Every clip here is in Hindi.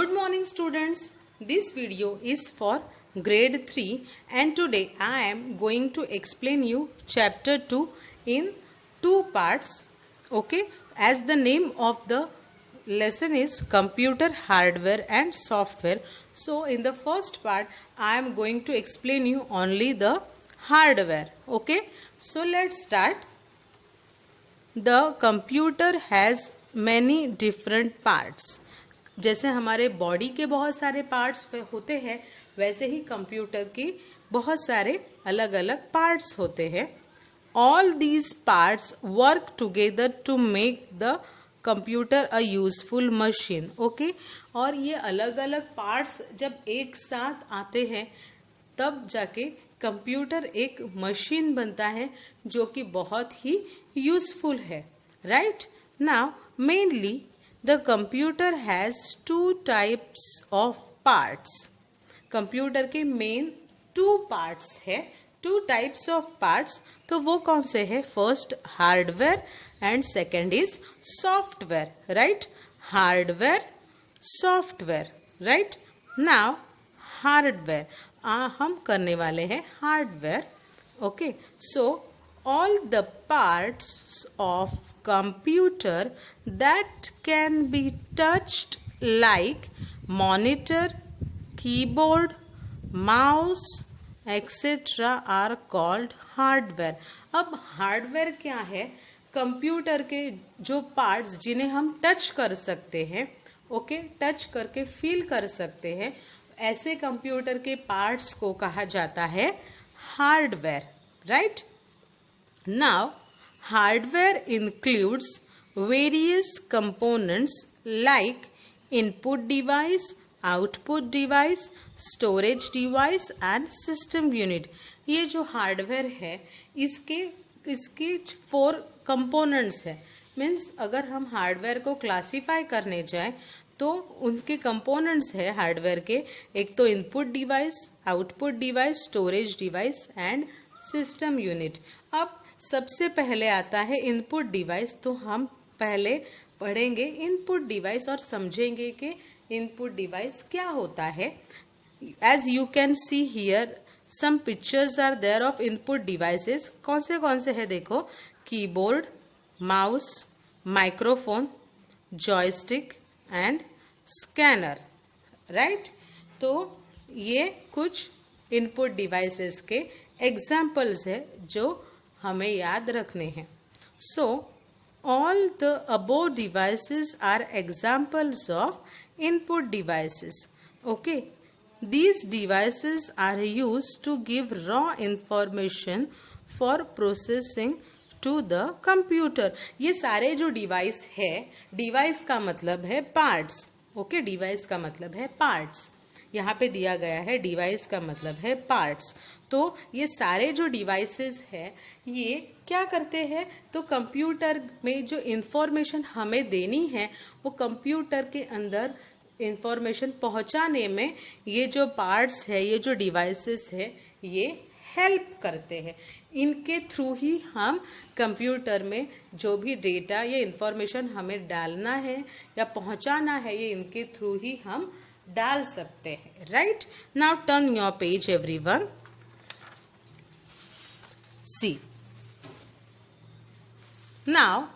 Good morning students. This video is for grade 3 and today I am going to explain you chapter 2 in 2 parts. Okay, as the name of the lesson is computer hardware and software. So in the first part I am going to explain you only the hardware. Okay, so let's start. The computer has many different parts. जैसे हमारे बॉडी के बहुत सारे पार्ट्स होते हैं वैसे ही कंप्यूटर के बहुत सारे अलग अलग पार्ट्स होते हैं. All these parts work together to make the computer a useful machine. Okay, और ये अलग अलग पार्ट्स जब एक साथ आते हैं तब जाके कंप्यूटर एक मशीन बनता है जो कि बहुत ही यूजफुल है. Right now mainly The computer has 2 types of parts. Computer के मेन 2 parts है, 2 types of parts. तो वो कौन से है? First hardware and second is software. Right, hardware software. Right now hardware हम करने वाले हैं hardware. Okay, so all the parts of computer that can be touched like monitor, keyboard, mouse etc. are called hardware. अब हार्डवेयर क्या है? कंप्यूटर के जो पार्ट्स जिन्हें हम टच कर सकते हैं, ओके, टच करके फील कर सकते हैं, ऐसे कंप्यूटर के पार्ट्स को कहा जाता है hardware. Right, now hardware includes various components like input device, output device, storage device and system unit. ये जो हार्डवेयर है इसके 4 कंपोनेंट्स है. मीन्स अगर हम हार्डवेयर को क्लासीफाई करने जाएं तो उनके कंपोनेंट्स है हार्डवेयर के. एक तो input device, output device, storage device and system unit. अब सबसे पहले आता है इनपुट डिवाइस. तो हम पहले पढ़ेंगे इनपुट डिवाइस और समझेंगे कि इनपुट डिवाइस क्या होता है. As you can see here some pictures are there of input devices. कौन से है देखो? Keyboard, mouse, microphone, joystick and scanner. Right, तो ये कुछ इनपुट डिवाइसेस के एग्जाम्पल्स है जो हमें याद रखने हैं. So all the above devices are examples of input devices. Okay, these devices are used to give raw information for processing to the computer. ये सारे जो डिवाइस है, डिवाइस का मतलब है पार्ट्स. ओके, डिवाइस का मतलब है पार्ट्स. यहाँ पे दिया गया है डिवाइस का मतलब है पार्ट्स. तो ये सारे जो डिवाइसेस है ये क्या करते हैं? तो कंप्यूटर में जो इंफॉर्मेशन हमें देनी है वो कंप्यूटर के अंदर इंफॉर्मेशन पहुंचाने में ये जो पार्ट्स है, ये जो डिवाइसेस है, ये हेल्प करते हैं. इनके थ्रू ही हम कंप्यूटर में जो भी डेटा या इंफॉर्मेशन हमें डालना है या पहुंचाना है ये इनके थ्रू ही हम डाल सकते हैं. Right now turn your page everyone. See, now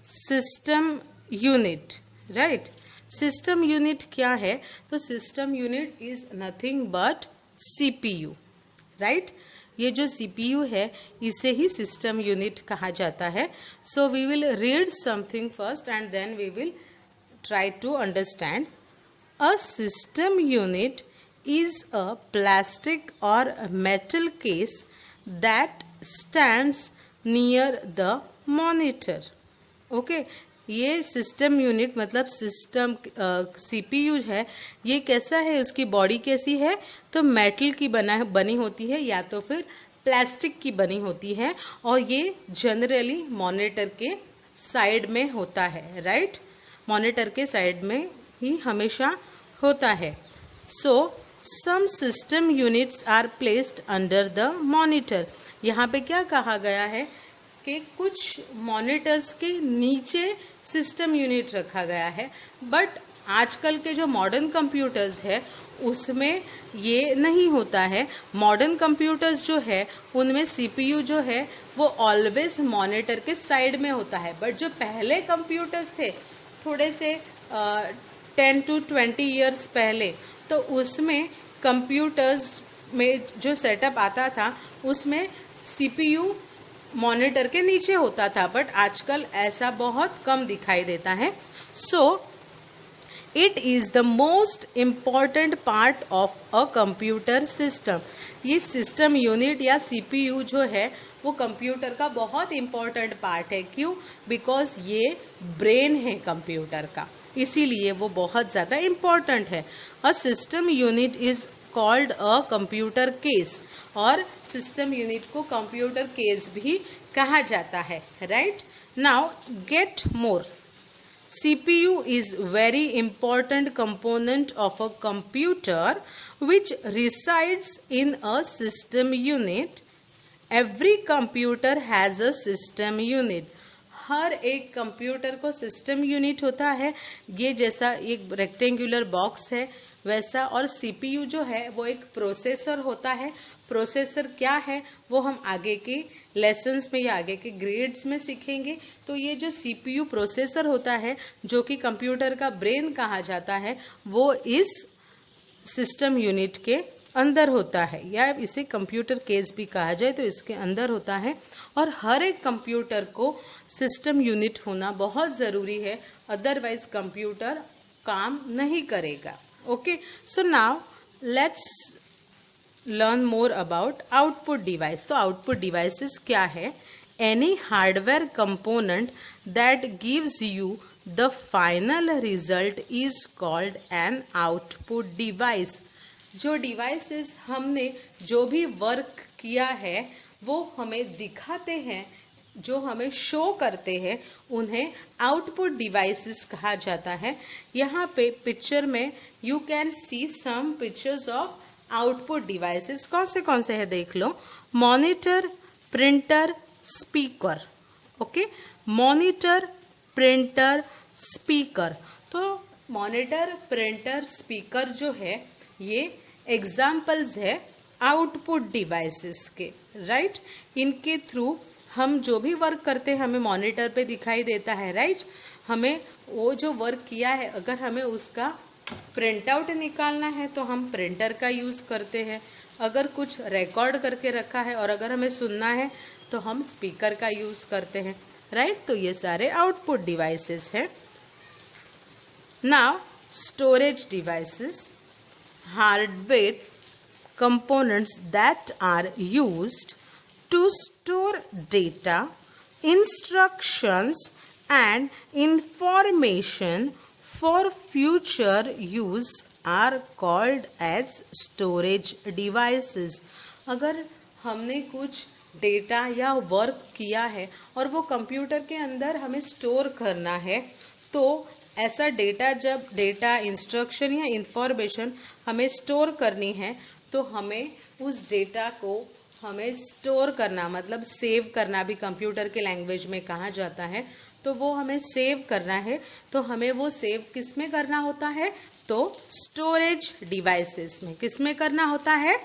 system unit. Right, system unit क्या है? तो system unit is nothing but CPU. Right, ये जो CPU है इसे ही system unit कहा जाता है. So we will read something first and then we will try to understand. A system unit is a plastic or metal case that stands near the monitor. Okay, ये सिस्टम यूनिट मतलब सिस्टम CPU है. ये कैसा है? उसकी बॉडी कैसी है? तो मेटल की बनी होती है या तो फिर प्लास्टिक की बनी होती है और ये जनरली मॉनिटर के साइड में होता है. राइट, मॉनिटर के साइड में ही हमेशा होता है. सो some system units are placed under the monitor. यहाँ पे क्या कहा गया है कि कुछ मॉनिटर्स के नीचे सिस्टम यूनिट रखा गया है, बट आजकल के जो मॉडर्न कंप्यूटर्स है उसमें ये नहीं होता है। मॉडर्न कंप्यूटर्स जो है उनमें सीपीयू जो है वो ऑलवेज मॉनिटर के साइड में होता है। बट जो पहले कंप्यूटर्स थे थोड़े से 10 to 20 ईयर्स पहले, तो उसमें कंप्यूटर्स में जो सेटअप आता था उसमें सीपीयू मॉनिटर के नीचे होता था। बट आजकल ऐसा बहुत कम दिखाई देता है। So it is the most important part of a computer system. ये सिस्टम यूनिट या सीपीयू जो है वो कंप्यूटर का बहुत इम्पॉर्टेंट पार्ट है। क्यों? बिकॉज ये ब्रेन है कंप्यूटर का, इसीलिए वो बहुत ज़्यादा इम्पॉर्टेंट है। A system unit is called a computer case, और सिस्टम यूनिट को कंप्यूटर केस भी कहा जाता है। Right now get more. CPU is very important component of a computer which resides in a system unit. Every computer has a system unit. हर एक कंप्यूटर को सिस्टम यूनिट होता है। ये जैसा एक रेक्टेंगुलर बॉक्स है वैसा, और CPU जो है वो एक प्रोसेसर होता है। प्रोसेसर क्या है वो हम आगे के लेसन्स में या आगे के ग्रेड्स में सीखेंगे। तो ये जो CPU प्रोसेसर होता है जो कि कंप्यूटर का ब्रेन कहा जाता है, वो इस सिस्टम यूनिट के अंदर होता है, या इसे कंप्यूटर केस भी कहा जाए तो इसके अंदर होता है। और हर एक कंप्यूटर को सिस्टम यूनिट होना बहुत ज़रूरी है, अदरवाइज कंप्यूटर काम नहीं करेगा। Okay, so now let's learn more about output device. तो आउटपुट डिवाइसेस क्या है? Any hardware component that gives you the final result is called an output device. जो डिवाइसेस हमने जो भी वर्क किया है वो हमें दिखाते हैं, जो हमें शो करते हैं, उन्हें आउटपुट डिवाइसेस कहा जाता है। यहाँ पे पिक्चर में you can see some pictures of output devices. कौन से है देख लो। Monitor, printer, speaker. Okay, monitor, printer, speaker. तो मॉनिटर, प्रिंटर, स्पीकर जो है ये एग्जाम्पल्स है आउटपुट डिवाइसेस के। राइट, इनके थ्रू हम जो भी वर्क करते हैं हमें मॉनिटर पे दिखाई देता है। राइट, हमें वो जो वर्क किया है अगर हमें उसका प्रिंट आउट निकालना है तो हम प्रिंटर का यूज़ करते हैं। अगर कुछ रिकॉर्ड करके रखा है और अगर हमें सुनना है तो हम स्पीकर का यूज़ करते हैं। राइट, तो ये सारे आउटपुट डिवाइसेस हैं। Now storage devices, hardware components that are used to store data, instructions and information for future use are called as storage devices. अगर हमने कुछ डेटा या वर्क किया है और वो कंप्यूटर के अंदर हमें स्टोर करना है, तो ऐसा डेटा, जब डेटा, इंस्ट्रक्शन या इंफॉर्मेशन हमें स्टोर करनी है तो हमें उस डेटा को हमें स्टोर करना, मतलब सेव करना भी कंप्यूटर के लैंग्वेज में कहा जाता है। तो वो हमें सेव करना है, तो हमें वो सेव किस में करना होता है? तो स्टोरेज डिवाइसेस में। किस में करना होता है?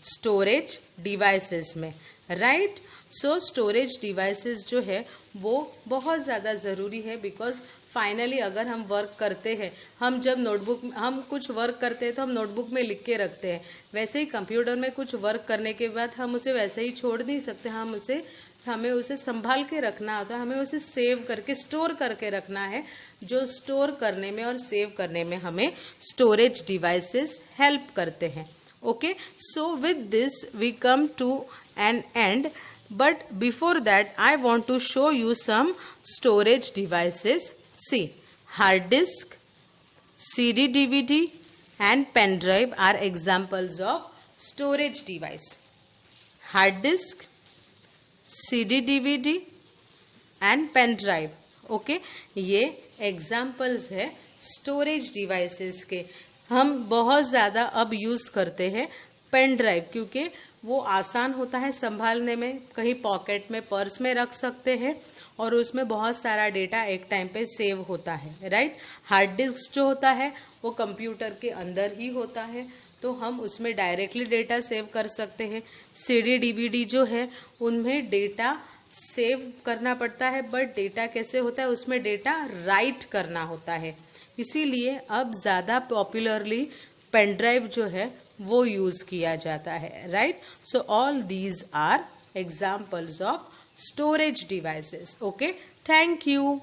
स्टोरेज डिवाइसेस में। राइट, सो स्टोरेज डिवाइसेस जो है वो बहुत ज़्यादा ज़रूरी है, बिकॉज फाइनली अगर हम वर्क करते हैं, हम जब नोटबुक, हम कुछ वर्क करते हैं तो हम नोटबुक में लिख के रखते हैं। वैसे ही कंप्यूटर में कुछ वर्क करने के बाद हम उसे वैसे ही छोड़ नहीं सकते, हमें उसे संभाल के रखना होता है, हमें उसे सेव करके, स्टोर करके रखना है। जो स्टोर करने में और सेव करने में हमें स्टोरेज डिवाइसेस हेल्प करते हैं। Okay, so with this we come to an end, but before that I want to show you some storage devices. See, hard disk, CD, DVD and pen drive are examples of storage device. Hard disk, CD, DVD and pen drive. Okay, ये examples है storage devices के। हम बहुत ज़्यादा अब यूज़ करते हैं पेन ड्राइव, क्योंकि वो आसान होता है संभालने में, कहीं पॉकेट में, पर्स में रख सकते हैं और उसमें बहुत सारा डेटा एक टाइम पे सेव होता है, राइट। हार्ड डिस्क जो होता है वो कंप्यूटर के अंदर ही होता है, तो हम उसमें डायरेक्टली डेटा सेव कर सकते हैं। सीडी डीवीडी जो है उनमें डेटा सेव करना पड़ता है, बट डेटा कैसे होता है, उसमें डेटा राइट करना होता है। इसीलिए अब ज़्यादा पॉपुलरली पेन ड्राइव जो है वो यूज़ किया जाता है, right. So all these are examples of storage devices. Okay, thank you.